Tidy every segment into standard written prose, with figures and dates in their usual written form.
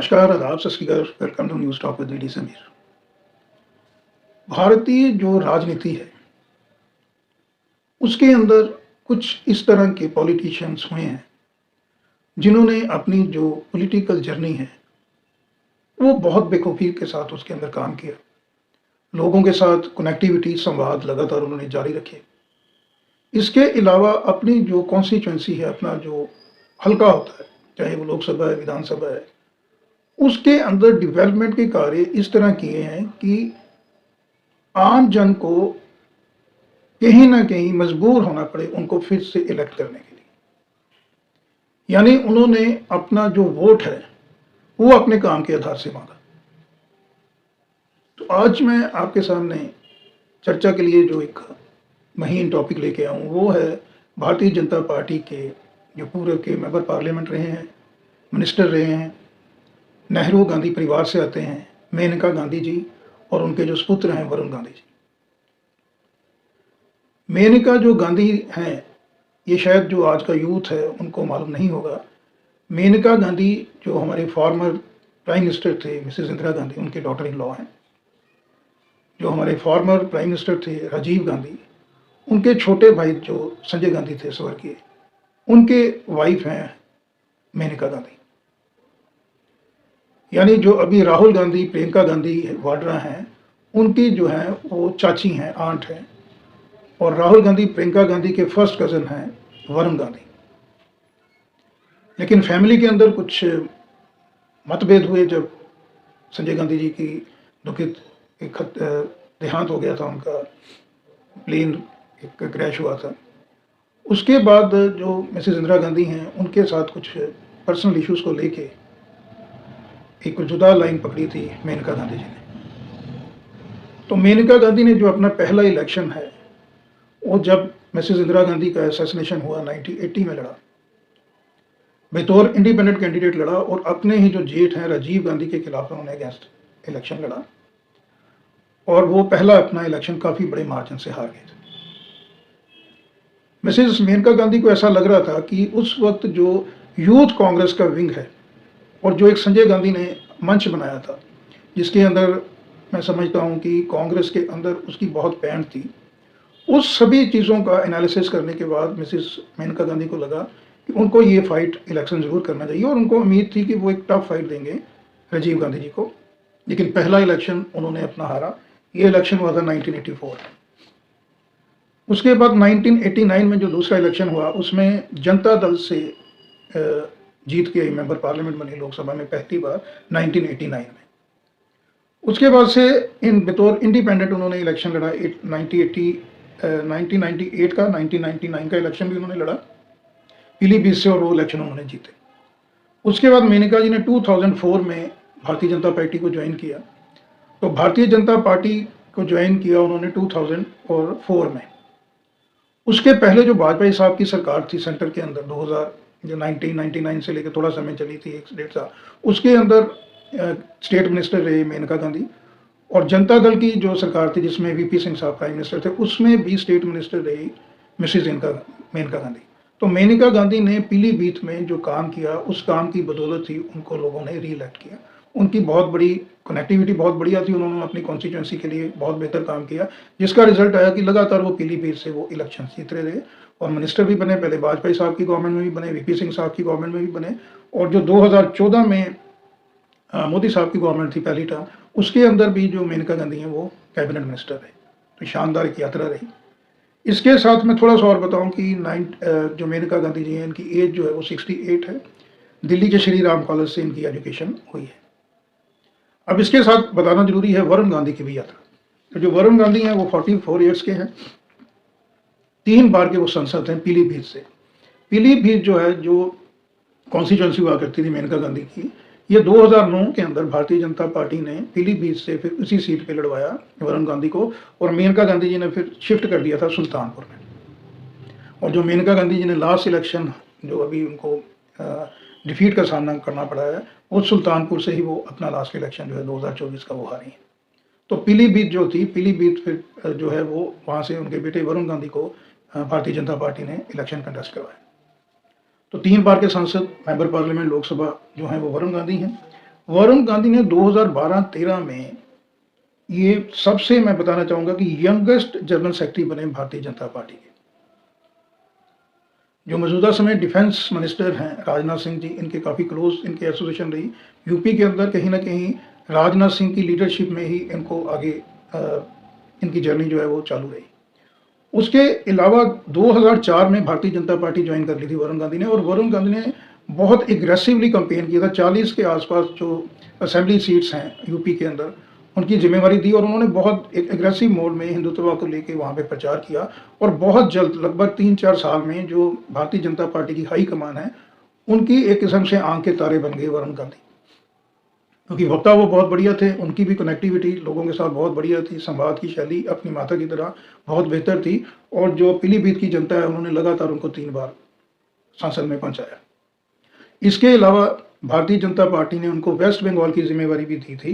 नमस्कार, आदाब, सत श्री अकाल, welcome to news talk with VD Samir. भारतीय जो राजनीति है, उसके अंदर कुछ इस तरह के पॉलिटिशियंस हुए हैं, जिन्होंने अपनी जो पॉलिटिकल जर्नी है, वो बहुत बेखूबी के साथ उसके अंदर काम किया। लोगों के साथ कनेक्टिविटी, संवाद लगातार उन्होंने जारी रखे। इसके अलावा अपनी जो कॉन्स्टिट्यूएंसी है, अपना जो हल्का होता है, चाहे वो लोकसभा है, विधानसभा है, उसके अंदर डेवलपमेंट के कार्य इस तरह किए हैं कि आम जन को कहीं न कहीं मजबूर होना पड़े उनको फिर से इलेक्ट करने के लिए। यानी उन्होंने अपना जो वोट है, वो अपने काम के आधार से मांगा। तो आज मैं आपके सामने चर्चा के लिए जो एक महीन टॉपिक लेके आया हूँ, वो है भारतीय जनता पार्टी के जो पूर्व के मेंबर पार्लियामेंट रहे हैं, मिनिस्टर रहे हैं, नेहरू गांधी परिवार से आते हैं, मेनका गांधी जी और उनके जो सुपुत्र हैं वरुण गांधी जी। मेनका जो गांधी हैं, ये शायद जो आज का यूथ है उनको मालूम नहीं होगा। मेनका गांधी जो हमारे फॉर्मर प्राइम मिनिस्टर थे, मिसेस इंदिरा गांधी, उनके डॉटर इन लॉ हैं। जो हमारे फॉर्मर प्राइम मिनिस्टर थे राजीव गांधी, उनके छोटे भाई जो संजय गांधी थे स्वर्गीय, उनके वाइफ हैं मेनका गांधी। यानी जो अभी राहुल गांधी, प्रियंका गांधी वाड्रा हैं, उनकी जो है वो चाची हैं, आंट हैं। और राहुल गांधी, प्रियंका गांधी के फर्स्ट कज़न हैं वरुण गांधी। लेकिन फैमिली के अंदर कुछ मतभेद हुए जब संजय गांधी जी की दुखित एक देहांत हो गया था, उनका प्लेन एक क्रैश हुआ था। उसके बाद जो मिसेस इंदिरा गांधी हैं, उनके साथ कुछ पर्सनल इश्यूज़ को लेके एक जुदा लाइन पकड़ी थी मेनका गांधी जी ने। तो मेनका गांधी ने जो अपना पहला इलेक्शन है, वो जब मिसेस इंदिरा गांधी का असैसिनेशन हुआ 1980 में लड़ा, बतौर इंडिपेंडेंट कैंडिडेट लड़ा और अपने ही जो जेठ हैं राजीव गांधी के खिलाफ उन्होंने अगेंस्ट इलेक्शन लड़ा और वो पहला अपना इलेक्शन काफ़ी बड़े मार्जिन से हार गए थे। मिसेस मेनका गांधी को ऐसा लग रहा था कि उस वक्त जो यूथ कांग्रेस का विंग है और जो एक संजय गांधी ने मंच बनाया था, जिसके अंदर मैं समझता हूँ कि कांग्रेस के अंदर उसकी बहुत पैंठ थी, उस सभी चीज़ों का एनालिसिस करने के बाद मिसेस मेनका गांधी को लगा कि उनको ये फाइट इलेक्शन ज़रूर करना चाहिए और उनको उम्मीद थी कि वो एक टफ फाइट देंगे राजीव गांधी जी को। लेकिन पहला इलेक्शन उन्होंने अपना हारा। ये इलेक्शन हुआ था 1984। उसके बाद 1989 में जो दूसरा इलेक्शन हुआ, उसमें जनता दल से जीत के मेंबर पार्लियामेंट बनी लोकसभा में पहली बार 1989 में। उसके बाद से बतौर इंडिपेंडेंट उन्होंने इलेक्शन लड़ा। 1998 का, 1999 का इलेक्शन भी उन्होंने लड़ा पीलीभीत से और वो इलेक्शन उन्होंने जीते। उसके बाद मेनका जी ने 2004 में भारतीय जनता पार्टी को ज्वाइन किया। तो भारतीय जनता पार्टी को ज्वाइन किया उन्होंने 2004 में। उसके पहले जो वाजपेयी साहब की सरकार थी सेंटर के अंदर, 1999 से लेकर थोड़ा समय चली थी, 1 डेढ़ साल, उसके अंदर स्टेट मिनिस्टर रहे मेनका गांधी। और जनता दल की जो सरकार थी जिसमें वीपी सिंह साहब प्राइम मिनिस्टर थे, उसमें भी स्टेट मिनिस्टर रही मिसेस मेनका गांधी। तो मेनका गांधी ने पीलीभीत में जो काम किया, उस काम की बदौलत ही उनको लोगों ने री इलेक्ट किया। उनकी बहुत बड़ी कनेक्टिविटी बहुत बढ़िया थी, उन्होंने अपनी कॉन्स्टिट्यूंसी के लिए बहुत बेहतर काम किया, जिसका रिजल्ट आया कि लगातार वो पीलीभीत से वो इलेक्शन जीतते रहे और मिनिस्टर भी बने। पहले वाजपेयी साहब की गवर्नमेंट में भी बने, वीपी सिंह साहब की गवर्नमेंट में भी बने, और जो 2014 में मोदी साहब की गवर्नमेंट थी पहली टर्म, उसके अंदर भी जो मेनका गांधी हैं वो कैबिनेट मिनिस्टर रहे। तो शानदार एक यात्रा रही। इसके साथ मैं थोड़ा सा और बताऊं कि जो मेनका गांधी जी हैं, इनकी एज जो है वो 68 है। दिल्ली के श्री राम कॉलेज से इनकी एजुकेशन हुई है। अब इसके साथ बताना जरूरी है वरुण गांधी की भी यात्रा। तो जो वरुण गांधी हैं वो 44 ईयर्स के हैं, 3 बार के वो सांसद हैं पीलीभीत से। पीलीभीत जो है, जो कॉन्स्टिट्यूंसी हुआ करती थी मेनका गांधी की, ये 2009 के अंदर भारतीय जनता पार्टी ने पीलीभीत से फिर उसी सीट पे लड़वाया वरुण गांधी को, और मेनका गांधी जी ने फिर शिफ्ट कर दिया था सुल्तानपुर में। और जो मेनका गांधी जी ने लास्ट इलेक्शन जो अभी उनको डिफीट का सामना करना पड़ा है, वो सुल्तानपुर से ही वो अपना लास्ट इलेक्शन जो है 2024 का वो हारी है। तो पीलीभीत जो थी, पीलीभीत फिर जो है वो वहाँ से उनके बेटे वरुण गांधी को भारतीय जनता पार्टी ने इलेक्शन कंटेस्ट करवाया। तो 3 बार के सांसद, मेंबर पार्लियामेंट लोकसभा जो हैं वो वरुण गांधी हैं। वरुण गांधी ने 2012-13 में ये सबसे मैं बताना चाहूंगा कि यंगेस्ट जनरल सेक्रेटरी बने भारतीय जनता पार्टी के। जो मौजूदा समय डिफेंस मिनिस्टर हैं राजनाथ सिंह जी, इनके काफ़ी क्लोज इनकी एसोसिएशन रही। यूपी के अंदर कहीं ना कहीं राजनाथ सिंह की लीडरशिप में ही इनको आगे इनकी जर्नी जो है वो चालू रही। उसके अलावा 2004 में भारतीय जनता पार्टी ज्वाइन कर ली थी वरुण गांधी ने, और वरुण गांधी ने बहुत एग्रेसिवली कंपेन किया था। 40 के आसपास जो असेंबली सीट्स हैं यूपी के अंदर उनकी जिम्मेवारी दी, और उन्होंने बहुत एक एग्रेसिव मोड में हिंदुत्व को लेके वहाँ पे प्रचार किया। और बहुत जल्द लगभग 3-4 साल में जो भारतीय जनता पार्टी की हाई कमान है उनकी एक किस्म से आंख के तारे बन गए वरुण गांधी, क्योंकि वक्ता वो बहुत बढ़िया थे, उनकी भी कनेक्टिविटी लोगों के साथ बहुत बढ़िया थी, संवाद की शैली अपनी माता की तरह बहुत बेहतर थी। और जो पीलीभीत की जनता है उन्होंने लगातार उनको 3 बार संसद में पहुंचाया। इसके अलावा भारतीय जनता पार्टी ने उनको वेस्ट बंगाल की जिम्मेवारी भी दी थी।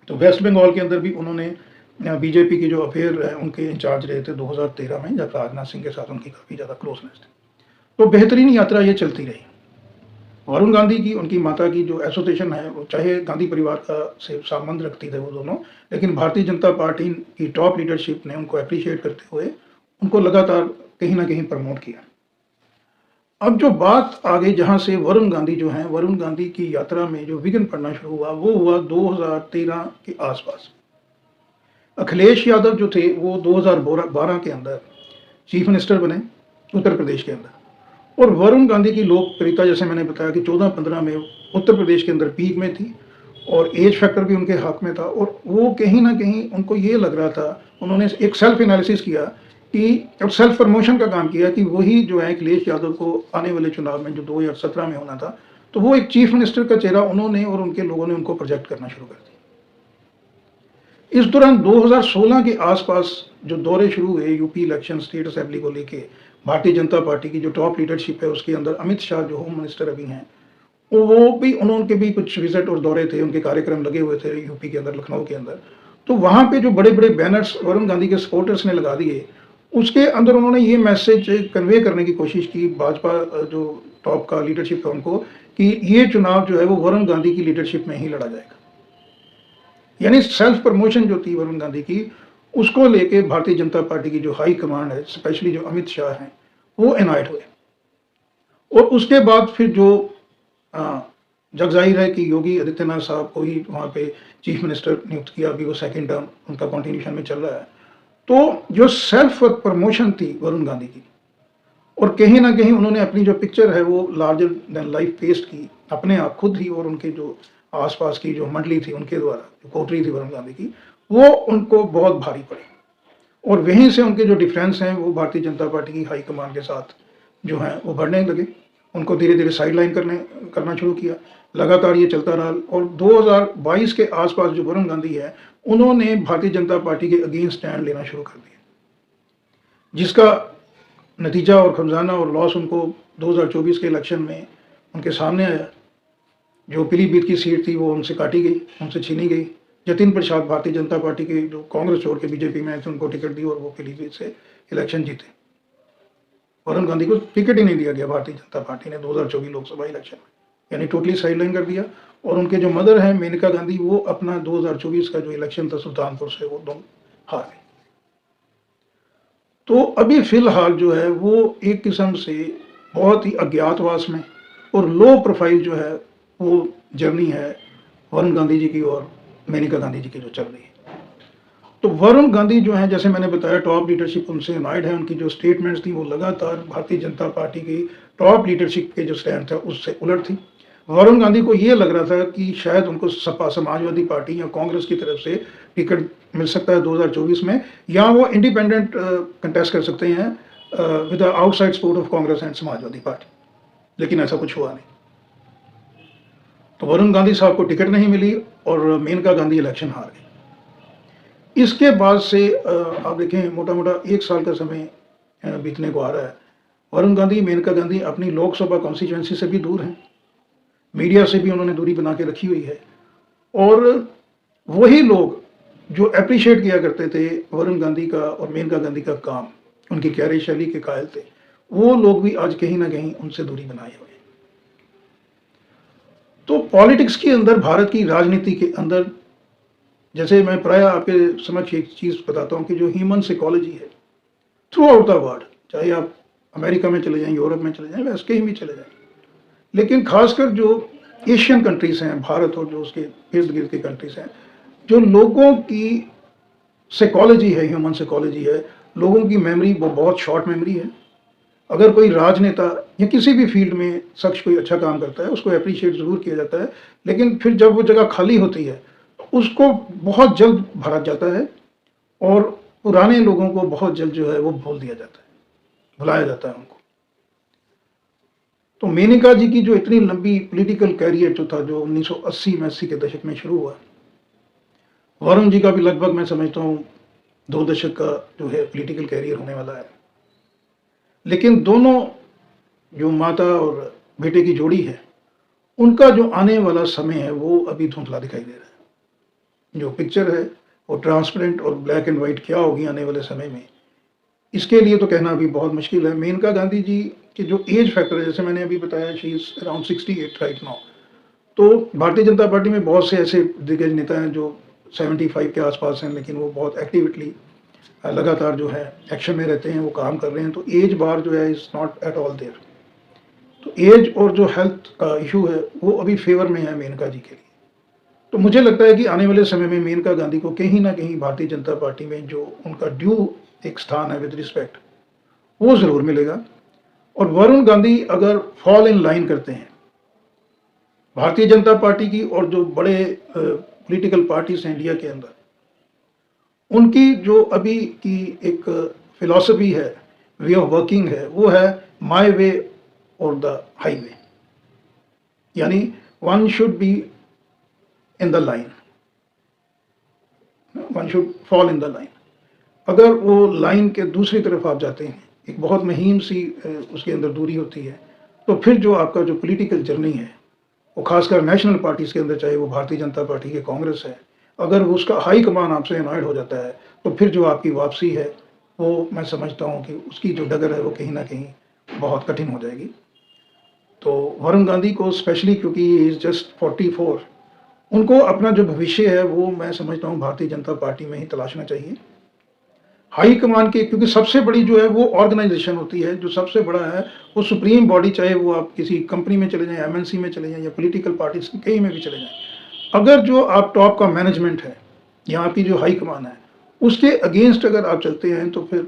तो वेस्ट बंगाल के अंदर भी उन्होंने बीजेपी की जो अफेयर है उनके इंचार्ज रहे थे 2013 में, जब राजनाथ सिंह के साथ उनकी काफ़ी ज़्यादा क्लोजनेस थी। तो बेहतरीन यात्रा ये चलती रही। वरुण गांधी की उनकी माता की जो एसोसिएशन है वो चाहे गांधी परिवार का से संबंध रखती थे वो दोनों, लेकिन भारतीय जनता पार्टी की टॉप लीडरशिप ने उनको अप्रिशिएट करते हुए उनको लगातार कहीं ना कहीं प्रमोट किया। अब जो बात आगे जहां से वरुण गांधी जो हैं, वरुण गांधी की यात्रा में जो विघ्न पड़ना शुरू हुआ वो हुआ 2013 के आसपास। अखिलेश यादव जो थे वो 2012 के अंदर चीफ मिनिस्टर बने उत्तर प्रदेश के अंदर, और वरुण गांधी की लोकप्रियता जैसे मैंने बताया कि 14-15 में उत्तर प्रदेश के अंदर पीक में थी, और एज फैक्टर भी उनके हाथ में था। और वो कहीं ना कहीं उनको ये लग रहा था, उन्होंने एक सेल्फ एनालिसिस किया कि और सेल्फ प्रमोशन का काम किया कि वही जो है अखिलेश यादव को आने वाले चुनाव में जो 2017 में होना था, तो वो एक चीफ मिनिस्टर का चेहरा उन्होंने और उनके लोगों ने उनको प्रोजेक्ट करना शुरू कर दिया। इस दौरान 2016 के आसपास जो दौरे शुरू हुए यूपी इलेक्शन स्टेट असेंबली को लेके, भारतीय जनता पार्टी की जो टॉप लीडरशिप है उसके अंदर अमित शाह जो होम मिनिस्टर अभी हैं, वो भी उनके भी कुछ विजिट और दौरे थे, उनके कार्यक्रम लगे हुए थे यूपी के अंदर, लखनऊ के अंदर। तो वहाँ पे जो बड़े बड़े बैनर्स वरुण गांधी के सपोर्टर्स ने लगा दिए, उसके अंदर उन्होंने ये मैसेज कन्वे करने की कोशिश की भाजपा जो टॉप का लीडरशिप है उनको, कि ये चुनाव जो है वो वरुण गांधी की लीडरशिप में ही लड़ा जाएगा। यानी सेल्फ प्रमोशन जो थी वरुण गांधी की, उसको लेके भारतीय जनता पार्टी की जो हाई कमांड है, स्पेशली जो अमित शाह हैं, वो एनाइट हुए। और उसके बाद फिर जो जग जाहिर है कि योगी आदित्यनाथ साहब को ही वहाँ पे चीफ मिनिस्टर नियुक्त किया, अभी वो सेकेंड टर्म उनका कॉन्टिन्यूशन में चल रहा है। तो जो सेल्फ प्रमोशन थी वरुण गांधी की, और कहीं ना कहीं उन्होंने अपनी जो पिक्चर है वो लार्जर देन लाइफ पेस्ट की अपने आप खुद ही, और उनके जो आसपास की जो मंडली थी उनके द्वारा जो कोटरी थी वरुण गांधी की, वो उनको बहुत भारी पड़ी। और वहीं से उनके जो डिफरेंस हैं वो भारतीय जनता पार्टी की हाई कमान के साथ जो है वो बढ़ने लगे, उनको धीरे धीरे साइडलाइन करना शुरू किया। लगातार ये चलता रहा, और 2022 के आसपास जो वरुण गांधी है उन्होंने भारतीय जनता पार्टी के अगेंस्ट स्टैंड लेना शुरू कर दिया, जिसका नतीजा और खजाना और लॉस उनको 2024 के इलेक्शन में उनके सामने आया। जो पीलीभीत की सीट थी वो उनसे काटी गई, उनसे छीनी गई। जतिन प्रसाद भारतीय जनता पार्टी के जो कांग्रेस छोड़ के बीजेपी में आए थे उनको टिकट दी और वो पीलीभीत से इलेक्शन जीते। वरुण गांधी को टिकट ही नहीं दिया गया भारतीय जनता पार्टी ने 2024 लोकसभा इलेक्शन में, यानी टोटली साइडलाइन कर दिया। और उनके जो मदर हैं मेनका गांधी, वो अपना 2024 का जो इलेक्शन था सुल्तानपुर से वो दोनों हार गए। तो अभी फिलहाल जो है वो एक किस्म से बहुत ही अज्ञातवास में और लो प्रोफाइल जो है वो जर्नी है वरुण गांधी जी की और मेनका गांधी जी की जो चल रही है। तो वरुण गांधी जो है, जैसे मैंने बताया, टॉप लीडरशिप उनसे यूनाइट है। उनकी जो स्टेटमेंट्स थी वो लगातार भारतीय जनता पार्टी की टॉप लीडरशिप के जो स्टैंड था उससे उलट थी। वरुण गांधी को ये लग रहा था कि शायद उनको सपा समाजवादी पार्टी या कांग्रेस की तरफ से टिकट मिल सकता है 2024 में, या वो इंडिपेंडेंट कंटेस्ट कर सकते हैं with outside support of Congress and Samajwadi party, लेकिन ऐसा कुछ हुआ नहीं। तो वरुण गांधी साहब को टिकट नहीं मिली और मेनका गांधी इलेक्शन हार गई। इसके बाद से आप देखें मोटा मोटा 1 साल का समय बीतने को आ रहा है। वरुण गांधी, मेनका गांधी अपनी लोकसभा कॉन्स्टिट्यूएंसी से भी दूर हैं, मीडिया से भी उन्होंने दूरी बना के रखी हुई है। और वही लोग जो अप्रिशिएट किया करते थे वरुण गांधी का और मेनका गांधी का काम, उनकी कार्यशैली के कायल थे, वो लोग भी आज कहीं ना कहीं उनसे दूरी बनाए हुए हैं। तो पॉलिटिक्स के अंदर, भारत की राजनीति के अंदर, जैसे मैं प्राय आपके समक्ष एक चीज़ बताता हूँ कि जो ह्यूमन साइकोलॉजी है थ्रू आउट द वर्ल्ड, चाहे आप अमेरिका में चले जाएं, यूरोप में चले जाएं, वैसे कहीं भी चले जाएं, लेकिन खासकर जो एशियन कंट्रीज हैं, भारत और जो उसके इर्द गिर्द के कंट्रीज हैं, जो लोगों की साइकोलॉजी है, ह्यूमन साइकोलॉजी है, लोगों की मेमोरी वो बहुत शॉर्ट मेमोरी है। अगर कोई राजनेता या किसी भी फील्ड में शख्स कोई अच्छा काम करता है, उसको अप्रिशिएट ज़रूर किया जाता है, लेकिन फिर जब वो जगह खाली होती है तो उसको बहुत जल्द भरा जाता है और पुराने लोगों को बहुत जल्द जो है वो भूल दिया जाता है, भुलाया जाता है उनको। तो मेनका जी की जो इतनी लंबी पॉलिटिकल कैरियर जो था, जो 1980 में 80 के दशक में शुरू हुआ, वरुण जी का भी लगभग मैं समझता हूँ 2 दशक का जो है पॉलिटिकल कैरियर होने वाला है। लेकिन दोनों जो माता और बेटे की जोड़ी है, उनका जो आने वाला समय है वो अभी धुंधला दिखाई दे रहा है। जो पिक्चर है वो ट्रांसपेरेंट और ब्लैक एंड वाइट क्या होगी आने वाले समय में, इसके लिए तो कहना अभी बहुत मुश्किल है। मेनका गांधी जी के जो एज फैक्टर है, जैसे मैंने अभी बताया, she is around 68 right now. तो भारतीय जनता पार्टी में बहुत से ऐसे दिग्गज नेता हैं जो 75 के आसपास हैं, लेकिन वो बहुत एक्टिवली लगातार जो है एक्शन में रहते हैं, वो काम कर रहे हैं। तो एज बार जो है is not at all there. तो एज और जो हेल्थ का इशू है वो अभी फेवर में है मेनका जी के लिए। तो मुझे लगता है कि आने वाले समय में मेनका गांधी को कहीं ना कहीं भारतीय जनता पार्टी में जो उनका ड्यू एक स्थान है विद रिस्पेक्ट, वो ज़रूर मिलेगा। और वरुण गांधी अगर फॉल इन लाइन करते हैं भारतीय जनता पार्टी की और जो बड़े पॉलिटिकल पार्टीज हैं इंडिया के अंदर, उनकी जो अभी की एक फिलॉसफी है, वे ऑफ वर्किंग है, वो है माय वे और द हाईवे, यानी one should be in the line, one should fall in the line. अगर वो लाइन के दूसरी तरफ आप जाते हैं, एक बहुत महीन सी उसके अंदर दूरी होती है, तो फिर जो आपका जो पॉलिटिकल जर्नी है वो खासकर नेशनल पार्टीज के अंदर, चाहे वो भारतीय जनता पार्टी के कांग्रेस है, अगर वो उसका हाई कमान आपसे अनॉयड हो जाता है तो फिर जो आपकी वापसी है वो मैं समझता हूँ कि उसकी जो डगर है वो कहीं ना कहीं बहुत कठिन हो जाएगी। तो वरुण गांधी को स्पेशली, क्योंकि इज़ जस्ट 44, उनको अपना जो भविष्य है वो मैं समझता हूँ भारतीय जनता पार्टी में ही तलाशना चाहिए। हाई कमान के, क्योंकि सबसे बड़ी जो है वो ऑर्गेनाइजेशन होती है, जो सबसे बड़ा है वो सुप्रीम बॉडी, चाहे वो आप किसी कंपनी में चले जाएं, एमएनसी में चले जाएं या पॉलिटिकल पार्टीज कहीं में भी चले जाएं, अगर जो आप टॉप का मैनेजमेंट है या आपकी जो हाई कमान है उसके अगेंस्ट अगर आप चलते हैं तो फिर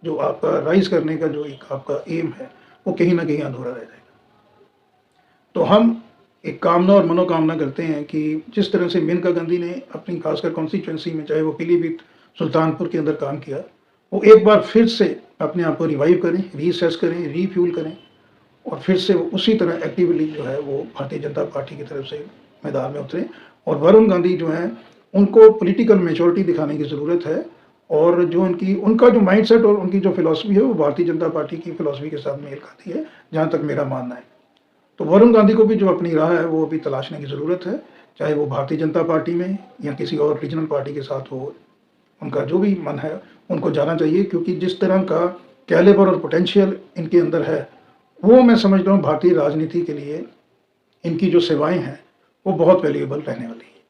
जो आपका राइज करने का जो एक आपका एम है वो कहीं ना कहीं अधूरा रह जाएगा। तो हम एक कामना और मनोकामना करते हैं कि जिस तरह से मेनका गांधी ने अपनी खासकर कॉन्स्टिट्यूंसी में, चाहे वो पीलीभीत, सुल्तानपुर के अंदर काम किया, वो एक बार फिर से अपने आप को रिवाइव करें, रीसेस करें, रीफ्यूल करें और फिर से उसी तरह एक्टिवली जो है वो भारतीय जनता पार्टी की तरफ से मैदान में उतरे। और वरुण गांधी जो हैं उनको पॉलिटिकल मेच्योरिटी दिखाने की ज़रूरत है, और जो उनका जो माइंडसेट और उनकी जो फिलॉसफी है वो भारतीय जनता पार्टी की फिलॉसफी के साथ मेल खाती है, जहाँ तक मेरा मानना है। तो वरुण गांधी को भी जो अपनी राह है वो अभी तलाशने की ज़रूरत है, चाहे वो भारतीय जनता पार्टी में या किसी और रीजनल पार्टी के साथ हो, उनका जो भी मन है उनको जाना चाहिए, क्योंकि जिस तरह का कैलिबर और पोटेंशियल इनके अंदर है वो मैं समझता हूँ भारतीय राजनीति के लिए इनकी जो सेवाएं हैं वो बहुत वैल्यूएबल रहने वाली है।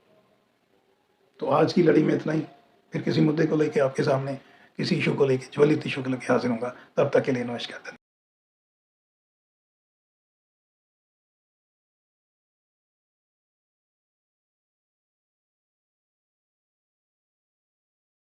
तो आज की लड़ी में इतना ही, फिर किसी मुद्दे को लेकर आपके सामने, किसी इशू को लेकर, ज्वलित इशू को लेकर हाजिर होगा। तब तक के लिए नमस्कार।